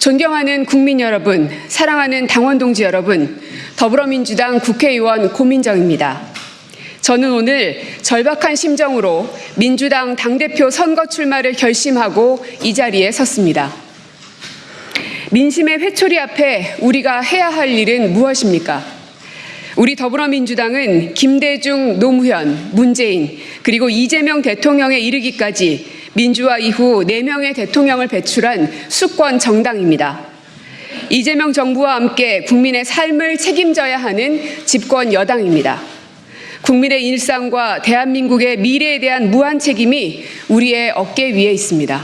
존경하는 국민 여러분, 사랑하는 당원 동지 여러분, 더불어민주당 국회의원 고민정입니다. 저는 오늘 절박한 심정으로 민주당 당대표 선거 출마를 결심하고 이 자리에 섰습니다. 민심의 회초리 앞에 우리가 해야 할 일은 무엇입니까? 우리 더불어민주당은 김대중, 노무현, 문재인, 그리고 이재명 대통령에 이르기까지 민주화 이후 4명의 대통령을 배출한 수권 정당입니다. 이재명 정부와 함께 국민의 삶을 책임져야 하는 집권 여당입니다. 국민의 일상과 대한민국의 미래에 대한 무한 책임이 우리의 어깨 위에 있습니다.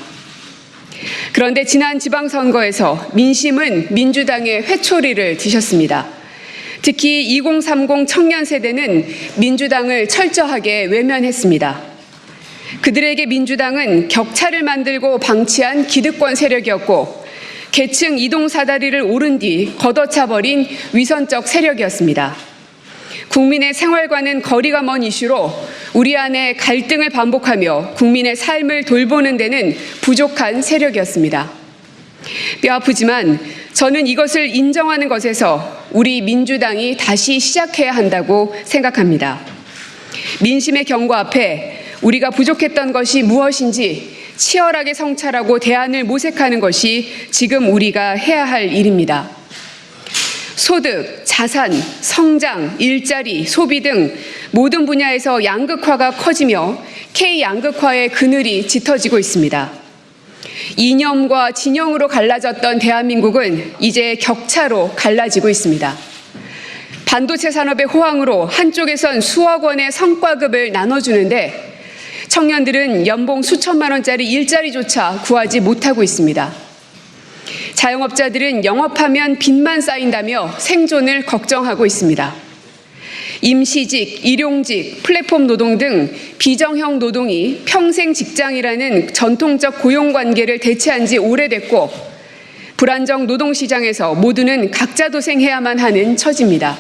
그런데 지난 지방선거에서 민심은 민주당의 회초리를 드셨습니다. 특히 2030 청년 세대는 민주당을 철저하게 외면했습니다. 그들에게 민주당은 격차를 만들고 방치한 기득권 세력이었고 계층 이동 사다리를 오른 뒤 걷어차버린 위선적 세력이었습니다. 국민의 생활과는 거리가 먼 이슈로 우리 안에 갈등을 반복하며 국민의 삶을 돌보는 데는 부족한 세력이었습니다. 뼈아프지만 저는 이것을 인정하는 것에서 우리 민주당이 다시 시작해야 한다고 생각합니다. 민심의 경고 앞에 우리가 부족했던 것이 무엇인지 치열하게 성찰하고 대안을 모색하는 것이 지금 우리가 해야 할 일입니다. 소득, 자산, 성장, 일자리, 소비 등 모든 분야에서 양극화가 커지며 K양극화의 그늘이 짙어지고 있습니다. 이념과 진영으로 갈라졌던 대한민국은 이제 격차로 갈라지고 있습니다. 반도체 산업의 호황으로 한쪽에선 수억 원의 성과급을 나눠주는데 청년들은 연봉 수천만 원짜리 일자리조차 구하지 못하고 있습니다. 자영업자들은 영업하면 빚만 쌓인다며 생존을 걱정하고 있습니다. 임시직, 일용직, 플랫폼 노동 등 비정형 노동이 평생 직장이라는 전통적 고용관계를 대체한 지 오래됐고 불안정 노동시장에서 모두는 각자 도생해야만 하는 처지입니다.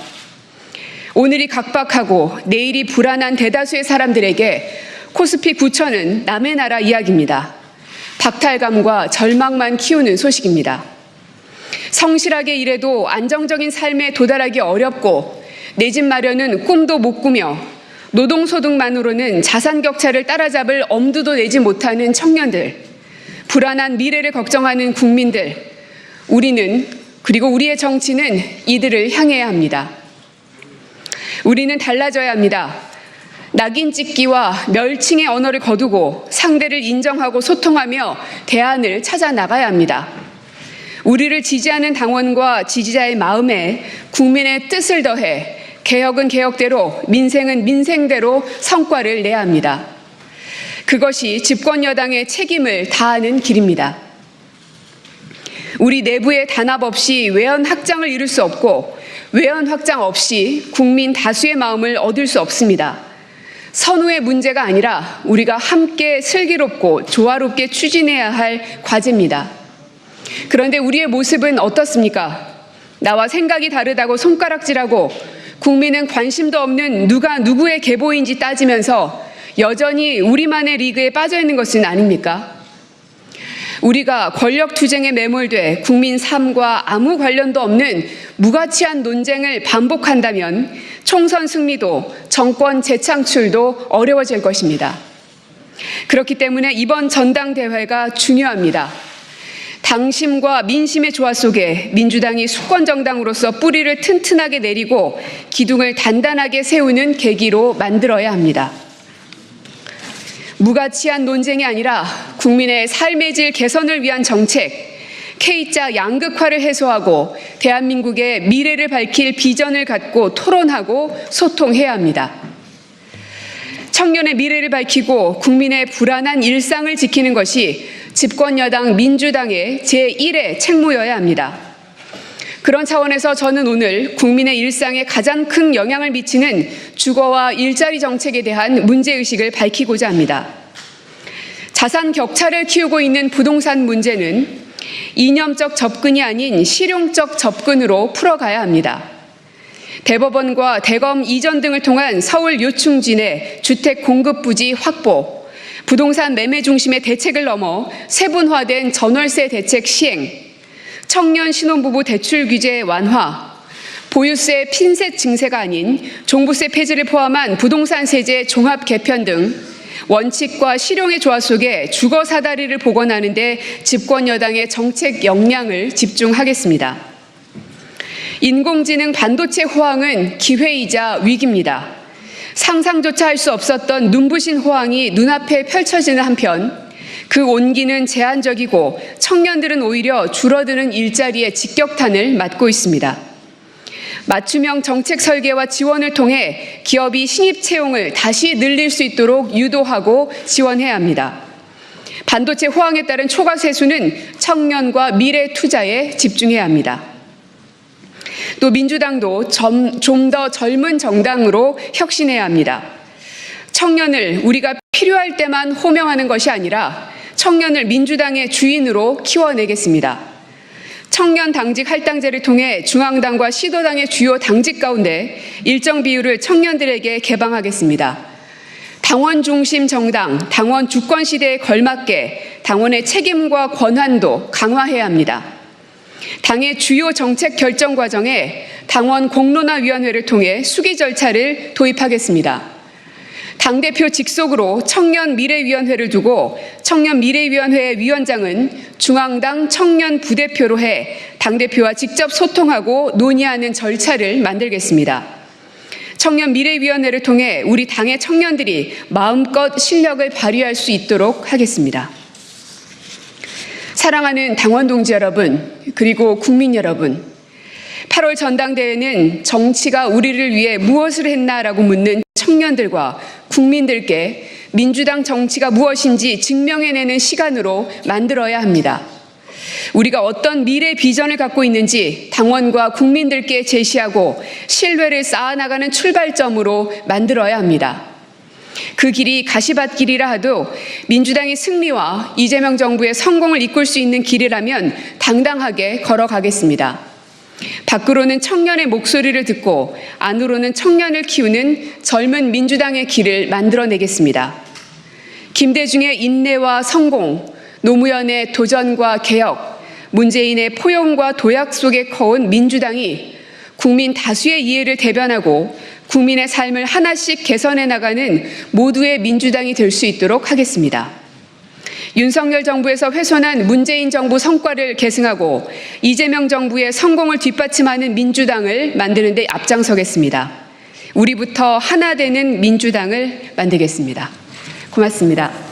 오늘이 각박하고 내일이 불안한 대다수의 사람들에게 코스피 9천은 남의 나라 이야기입니다. 박탈감과 절망만 키우는 소식입니다. 성실하게 일해도 안정적인 삶에 도달하기 어렵고 내 집 마련은 꿈도 못 꾸며 노동소득만으로는 자산 격차를 따라잡을 엄두도 내지 못하는 청년들, 불안한 미래를 걱정하는 국민들, 우리는 그리고 우리의 정치는 이들을 향해야 합니다. 우리는 달라져야 합니다. 낙인 찍기와 멸칭의 언어를 거두고 상대를 인정하고 소통하며 대안을 찾아 나가야 합니다. 우리를 지지하는 당원과 지지자의 마음에 국민의 뜻을 더해 개혁은 개혁대로, 민생은 민생대로 성과를 내야 합니다. 그것이 집권 여당의 책임을 다하는 길입니다. 우리 내부의 단합 없이 외연 확장을 이룰 수 없고 외연 확장 없이 국민 다수의 마음을 얻을 수 없습니다. 선후의 문제가 아니라 우리가 함께 슬기롭고 조화롭게 추진해야 할 과제입니다. 그런데 우리의 모습은 어떻습니까? 나와 생각이 다르다고 손가락질하고 국민은 관심도 없는 누가 누구의 계보인지 따지면서 여전히 우리만의 리그에 빠져 있는 것은 아닙니까? 우리가 권력 투쟁에 매몰돼 국민 삶과 아무 관련도 없는 무가치한 논쟁을 반복한다면 총선 승리도 정권 재창출도 어려워질 것입니다. 그렇기 때문에 이번 전당대회가 중요합니다. 당심과 민심의 조화 속에 민주당이 수권정당으로서 뿌리를 튼튼하게 내리고 기둥을 단단하게 세우는 계기로 만들어야 합니다. 무가치한 논쟁이 아니라 국민의 삶의 질 개선을 위한 정책, K자 양극화를 해소하고 대한민국의 미래를 밝힐 비전을 갖고 토론하고 소통해야 합니다. 청년의 미래를 밝히고 국민의 불안한 일상을 지키는 것이 집권 여당 민주당의 제1의 책무여야 합니다. 그런 차원에서 저는 오늘 국민의 일상에 가장 큰 영향을 미치는 주거와 일자리 정책에 대한 문제의식을 밝히고자 합니다. 자산 격차를 키우고 있는 부동산 문제는 이념적 접근이 아닌 실용적 접근으로 풀어가야 합니다. 대법원과 대검 이전 등을 통한 서울 요충진의 주택 공급 부지 확보, 부동산 매매 중심의 대책을 넘어 세분화된 전월세 대책 시행, 청년 신혼부부 대출 규제 완화, 보유세 핀셋 증세가 아닌 종부세 폐지를 포함한 부동산 세제 종합 개편 등 원칙과 실용의 조화 속에 주거 사다리를 복원하는 데 집권 여당의 정책 역량을 집중하겠습니다. 인공지능 반도체 호황은 기회이자 위기입니다. 상상조차 할 수 없었던 눈부신 호황이 눈앞에 펼쳐지는 한편 그 온기는 제한적이고 청년들은 오히려 줄어드는 일자리에 직격탄을 맞고 있습니다. 맞춤형 정책 설계와 지원을 통해 기업이 신입 채용을 다시 늘릴 수 있도록 유도하고 지원해야 합니다. 반도체 호황에 따른 초과 세수는 청년과 미래 투자에 집중해야 합니다. 또 민주당도 좀 더 젊은 정당으로 혁신해야 합니다. 청년을 우리가 필요할 때만 호명하는 것이 아니라 청년을 민주당의 주인으로 키워내겠습니다. 청년 당직 할당제를 통해 중앙당과 시도당의 주요 당직 가운데 일정 비율을 청년들에게 개방하겠습니다. 당원 중심 정당, 당원 주권 시대에 걸맞게 당원의 책임과 권한도 강화해야 합니다. 당의 주요 정책 결정 과정에 당원 공론화위원회를 통해 수기 절차를 도입하겠습니다. 당대표 직속으로 청년미래위원회를 두고 청년미래위원회 위원장은 중앙당 청년 부대표로 해 당대표와 직접 소통하고 논의하는 절차를 만들겠습니다. 청년미래위원회를 통해 우리 당의 청년들이 마음껏 실력을 발휘할 수 있도록 하겠습니다. 사랑하는 당원 동지 여러분, 그리고 국민 여러분, 8월 전당대회는 정치가 우리를 위해 무엇을 했나라고 묻는 청년들과 국민들께 민주당 정치가 무엇인지 증명해내는 시간으로 만들어야 합니다. 우리가 어떤 미래 비전을 갖고 있는지 당원과 국민들께 제시하고 신뢰를 쌓아나가는 출발점으로 만들어야 합니다. 그 길이 가시밭길이라 하도 민주당의 승리와 이재명 정부의 성공을 이끌 수 있는 길이라면 당당하게 걸어가겠습니다. 밖으로는 청년의 목소리를 듣고 안으로는 청년을 키우는 젊은 민주당의 길을 만들어내겠습니다. 김대중의 인내와 성공, 노무현의 도전과 개혁, 문재인의 포용과 도약 속에 커온 민주당이 국민 다수의 이해를 대변하고 국민의 삶을 하나씩 개선해 나가는 모두의 민주당이 될 수 있도록 하겠습니다. 윤석열 정부에서 훼손한 문재인 정부 성과를 계승하고 이재명 정부의 성공을 뒷받침하는 민주당을 만드는 데 앞장서겠습니다. 우리부터 하나 되는 민주당을 만들겠습니다. 고맙습니다.